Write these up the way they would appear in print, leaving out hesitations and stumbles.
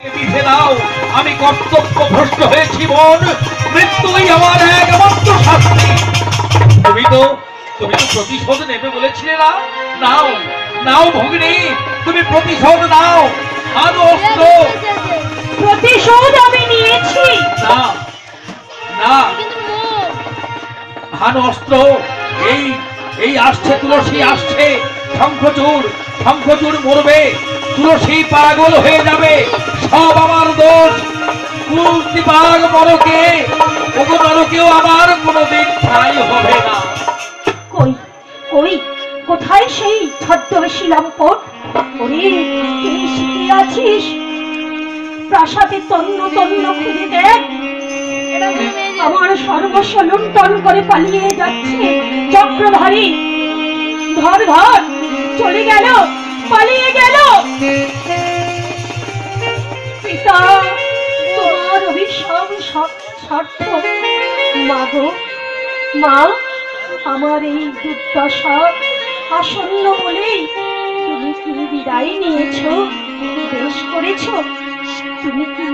পিঠে দাও, আমি কর্তব্য ভ্রষ্ট হয়েছি বোন, মৃত্যুই আমার একমাত্র শাস্তি। তুমি তো প্রতিশোধ নেবে বলেছিলে না? নাও নাও ভগিনী, তুমি প্রতিশোধ নাও। আনো অস্ত্র। প্রতিশোধ আমি নিয়েছি। না না, আনো অস্ত্র। এই আসছে তুলসী, আসছে শঙ্খচূড় মরবে, তুলসী পাগল হয়ে যাবে, সব আমার দোষ। কুলতিপাগ নরকে, ওগো নরকেও আমার কোনোদিন ঠাঁই হবে না। কই কই কোথায় সেই ছদ্মবেশী লম্পট? ওরে তুই শিখে আছিস? প্রাসাদে তন্ন তন্ন খুঁজে দেখ, আমার সর্বস্ব লুণ্ঠন করে পালিয়ে যাচ্ছে চক্রধারী। ধর ধর, চলে গেল, পালিয়ে গেল। পিতা, তোমার অভিশাপ সার্থক। মা গো মা, আমার এই দুর্দশা আসন্ন বলেই তুমি কি বিদায় নিয়েছো? বেশ করেছো।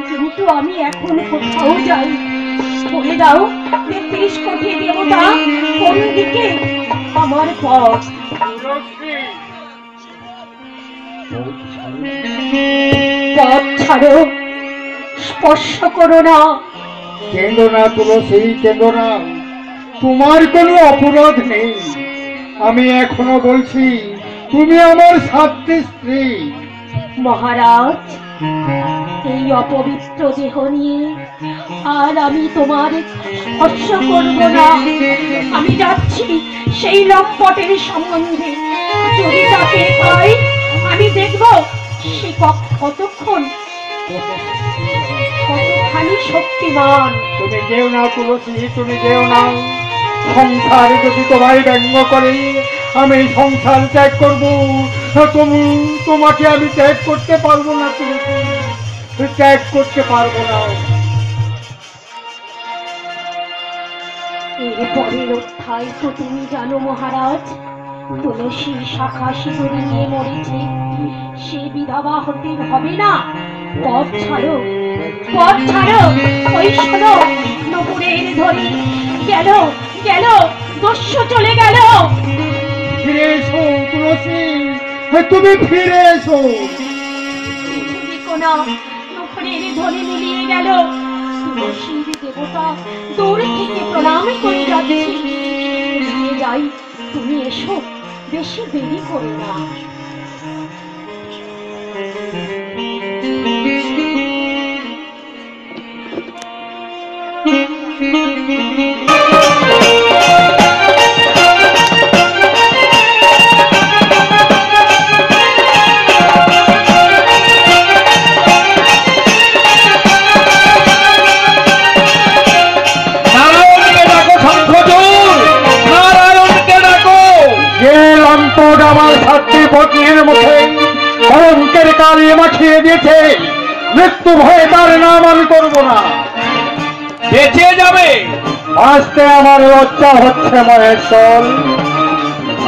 কিন্তু আমি এখন কোথাও যাই, বলে দাও ৩৩ কোটি দেবতা কোন দিকে আমার পথ? পথ ছাড়ো, স্পর্শ করো না। কেঁদো না তুলসী, কেঁদো না, তোমার কোনো অপরাধ নেই। আমি এখনো বলছি, তুমি আমার সাথী স্ত্রী। মহারাজ, এই অপবিত্র দেহ নিয়ে আর আমি তোমার স্পর্শ করব না। আমি যাচ্ছি সেই লম্পটের সম্বন্ধে। যদি তাকে পাই, আমি দেখব সে কতক্ষণ কতখানি শক্তিমান। তুমি যেও না তুলসী, তুমি যেও না। সংসার যদি তোমায় ব্যঙ্গ করে, আমি সংসার ত্যাগ করব। তোমাকে আমি ত্যাগ করতে পারবো না তুলসী, ত্যাগ করতে পারবো না। এরপরের অধ্যায় তো তুমি জানো মহারাজ। তুলসী শাখা শিকড়ি নিয়ে মরেছে, সে বিধবা হতে হবে না। পথ ছাড়ো, পথ ছাড়ো। ওই শোনো, নপুরের ধরি গেল গেল, দস্যু চলে গেল। ফিরে এসো তুলসী, তুমি ফিরে এসো। দেখো না, নপুরের ধরি মিলিয়ে গেল। তুলসীর দেবতা দূর থেকে প্রণাম করে যাচ্ছে। নিয়ে যাই, তুমি এসো, বেশি দেরি করো না। আমার সাথী পত্নীর মুখে কলঙ্কের কালি মাখিয়ে দিয়েছে, মৃত্যু ভয়ে তার নাম আমি করবো না। বেঁচে যাবে, আসতে আমার লজ্জা হচ্ছে মহেশ্বর।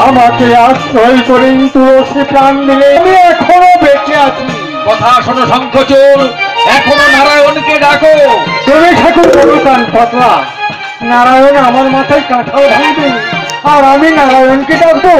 আমাকে আশ্রয় করে তুলসী প্রাণ দিলে আমি এখনো বেঁচে আছি। কথা শোনো শঙ্খচূড়, এখনো নারায়ণকে ডাকো। তুমি ঠাকুর বলুকান পাতলা, নারায়ণ আমার মাথায় কাঁঠাও ভাঙবে আর আমি নারায়ণকে ডাকবো?